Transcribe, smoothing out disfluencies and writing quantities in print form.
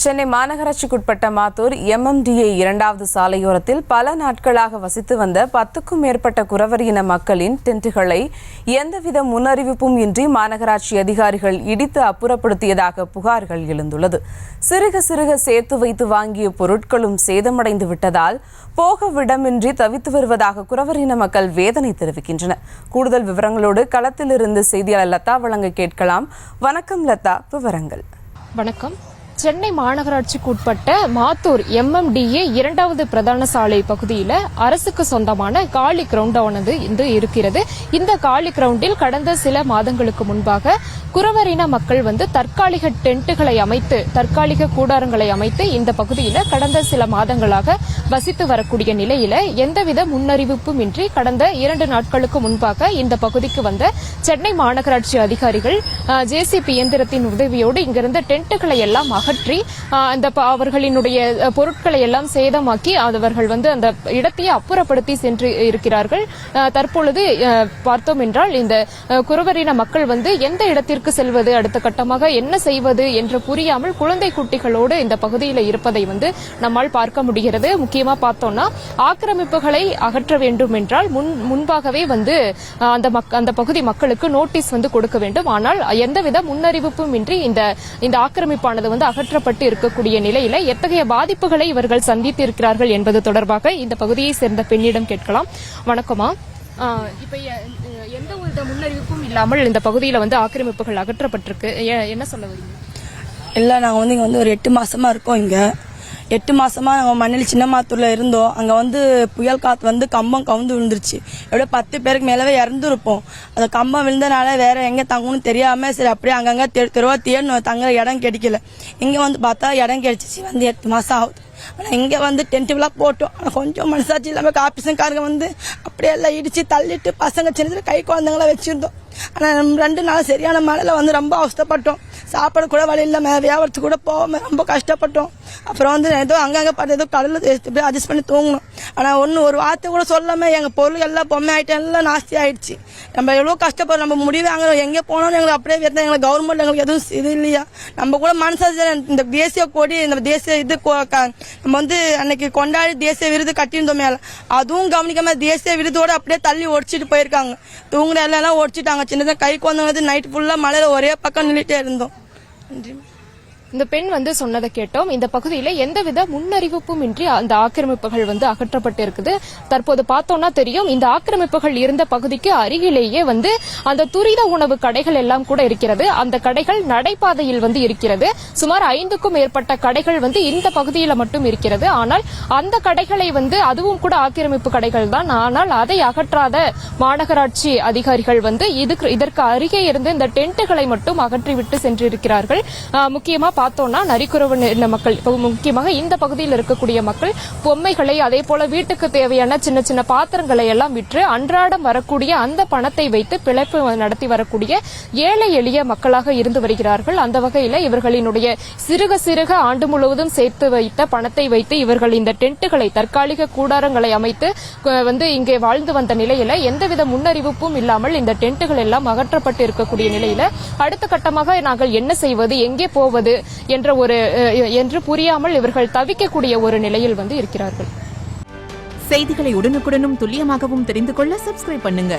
சென்னை மாநகராட்சிக்குட்பட்ட மாத்தூர் MMDA 2வது சாலையோரத்தில் பல நாட்களாக வசித்து வந்த 10க்கும் மேற்பட்ட குறவரியின மக்களின் டென்ட்டுகளை எந்தவித முன்னறிவிப்பும் இன்றி மாநகராட்சி அதிகாரிகள் இடித்து அப்புறப்படுத்தியதாக புகார்கள் எழுந்துள்ளது. சிறுக சிறுக சேர்த்து வைத்து வாங்கிய பொருட்களும் சேதமடைந்து விட்டதால் போக விடமின்றி தவித்து வருவதாக குறவரின மக்கள் வேதனை தெரிவிக்கின்றனர். கூடுதல் விவரங்களோடு களத்திலிருந்து செய்தியாளர் லதா வழங்க கேட்கலாம். வணக்கம் லதா, விவரங்கள். வணக்கம். சென்னை மாநகராட்சிக்கு உட்பட்ட மாத்தூர் MMDA 2வது பிரதான சாலை பகுதியில் அரசுக்கு சொந்தமான காலி கிரவுண்டானது இருக்கிறது. இந்த காலி கிரவுண்டில் கடந்த சில மாதங்களுக்கு முன்பாக குறவரின மக்கள் தற்காலிக டென்ட்டுகளை அமைத்து, தற்காலிக கூடாரங்களை அமைத்து இந்த பகுதியில் கடந்த சில மாதங்களாக வசித்து வரக்கூடிய நிலையில எந்தவித முன்னறிவிப்பும் இன்றி கடந்த 2 நாட்களுக்கு முன்பாக இந்த பகுதிக்கு வந்த சென்னை மாநகராட்சி அதிகாரிகள் JCB இயந்திரத்தின் உதவியோடு இங்கிருந்த டென்ட்டுகளை எல்லாம் அகற்றி அவர்களினுடைய பொருட்களை எல்லாம் சேதமாக்கி அவர்கள் அந்த இடத்தையே அப்புறப்படுத்தி சென்று இருக்கிறார்கள். தற்பொழுது பார்த்தோம் என்றால் இந்த குறவரின மக்கள் எந்த இடத்திற்கு செல்வது, அடுத்த கட்டமாக என்ன செய்வது என்று புரியாமல் குழந்தை குட்டிகளோடு இந்த பகுதியில் இருப்பதை நம்மால் பார்க்க முடிகிறது. முக்கியமா பார்த்தோம்னா ஆக்கிரமிப்புகளை அகற்ற வேண்டும் என்றால் முன்பாகவே அந்த பகுதி மக்களுக்கு நோட்டீஸ் கொடுக்க வேண்டும். ஆனால் எந்தவித முன்னறிவிப்பும் இன்றி இந்த ஆக்கிரமிப்பானது அகற்றப்பட்டு இருக்கக்கூடிய நிலையில எத்தகைய பாதிப்புகளை இவர்கள் சந்தித்து இருக்கிறார்கள் என்பது தொடர்பாக இந்த பகுதியை சேர்ந்த பெண்ணிடம் கேட்கலாம். வணக்கமா. இப்ப எந்த ஒரு முன்னறிவிப்பும் இல்லாமல் இந்த பகுதியில ஆக்கிரமிப்புகள் அகற்றப்பட்டிருக்கு, என்ன சொல்ல வரீங்க? இல்ல, நாங்க இங்க ஒரு 8 மாசமா இருக்கோம். இங்க 8 மாசமா நாங்க மண்ணில் சின்ன மாத்தூர்ல இருந்தோம். அங்க புயல் காத்து கம்பம் கவுந்து விழுந்துருச்சு. எப்படியோ 10 பேருக்கு மேலவே இறந்துருப்போம். அந்த கம்பம் விழுந்தனால வேற எங்க தங்கணும்னு தெரியாம சரி அப்படியே அங்கங்க தெருவா தேடணும், தங்குற இடம் கிடைக்கல. இங்க பார்த்தா இடம் கிடைச்சிச்சு. 8 மாசம் ஆகுது. ஆனா இங்க டென்ட் எல்லாம் போட்டோம். ஆனா கொஞ்சம் மனசாட்சி இல்லாம ஆபீஸுக்காரங்க அப்படியே எல்லாம் இடிச்சு தள்ளிட்டு பசங்க சின்ன கை குழந்தைங்களா வச்சிருந்தோம். ஆனா 2 நாள் சரியான மழையில ரொம்ப அவஸ்தப்பட்டோம். சாப்பாடு கூட வழி இல்லாம வியாபாரத்துக்கு கூட போகாம ரொம்ப கஷ்டப்பட்டோம். அப்புறம் ஏதோ அங்கங்க பார்த்து ஏதோ கடல்ல அட்ஜஸ்ட் பண்ணி தூங்கணும். ஆனா ஒரு வார்த்தை கூட சொல்லாம எங்க பொருள் எல்லாம் பொம்மை ஆயிட்டம் எல்லாம் நாஸ்தி ஆயிடுச்சு. நம்ம எவ்வளவு கஷ்டப்படுறோம். நம்ம முடிவு வாங்குறோம், எங்க போனாலும் எங்களுக்கு அப்படியே எங்களுக்கு கவர்மெண்ட் எங்களுக்கு எதுவும் இது இல்லையா? நம்ம கூட மனசாட்சி இந்த தேசிய கொடி, இந்த தேசிய இது நம்ம அன்னைக்கு கொண்டாடி தேசிய விருது கட்டியிருந்தோம் மேல, அதுவும் கவனிக்காம தேசிய விருதோட அப்படியே தள்ளி ஒடிச்சிட்டு போயிருக்காங்க. தூங்குற எல்லாம் ஒடிச்சிட்டாங்க. சின்னதா கை கொண்டு நைட் ஃபுல்லா மழையில ஒரே பக்கம் நின்றுட்டே இருந்தோம். நன்றி. இந்த பெண் சொன்னதை கேட்டோம். இந்த பகுதியில எந்தவித முன்னறிவிப்பும் இன்றி அந்த ஆக்கிரமிப்புகள் அகற்றப்பட்டு இருக்குது. தற்போது பார்த்தோம்னா தெரியும், இந்த ஆக்கிரமிப்புகள் இருந்த பகுதிக்கு அருகிலேயே அந்த துரித உணவு கடைகள் எல்லாம் கூட இருக்கிறது. அந்த கடைகள் நடைபாதையில் இருக்கிறது. சுமார் 5க்கும் மேற்பட்ட கடைகள் இந்த பகுதியில மட்டும் இருக்கிறது. ஆனால் அந்த கடைகளை அதுவும் கூட ஆக்கிரமிப்பு கடைகள் தான். ஆனால் அதை அகற்றாத மாநகராட்சி அதிகாரிகள் இதற்கு அருகே இருந்து இந்த டென்ட்டுகளை மட்டும் அகற்றிவிட்டு சென்றிருக்கிறார்கள். முக்கியமா பார்த்தோம்னா நரிக்குறவரின மக்கள், முக்கியமாக இந்த பகுதியில் இருக்கக்கூடிய மக்கள் பொம்மைகளை, அதே போல வீட்டுக்கு தேவையான சின்ன சின்ன பாத்திரங்களை எல்லாம் விற்று அன்றாடம் வரக்கூடிய அந்த பணத்தை வைத்து பிழைப்பு நடத்தி வரக்கூடிய ஏழை எளிய மக்களாக இருந்து வருகிறார்கள். அந்த வகையில் இவர்களினுடைய சிறுக சிறுக ஆண்டு முழுவதும் சேர்த்து வைத்த பணத்தை வைத்து இவர்கள் இந்த டென்ட்டுகளை, தற்காலிக கூடாரங்களை அமைத்து இங்கே வாழ்ந்து வந்த நிலையில எந்தவித முன்னறிவிப்பும் இல்லாமல் இந்த டென்ட்டுகள் எல்லாம் அகற்றப்பட்டு இருக்கக்கூடிய நிலையில அடுத்த கட்டமாக நாங்கள் என்ன செய்வது, எங்கே போவது என்று புரியாமல் இவர்கள் தவிக்கக்கூடிய ஒரு நிலையில் இருக்கிறார்கள். செய்திகளை உடனுக்குடனும் துல்லியமாகவும் தெரிந்து கொள்ள சப்ஸ்கிரைப் பண்ணுங்க.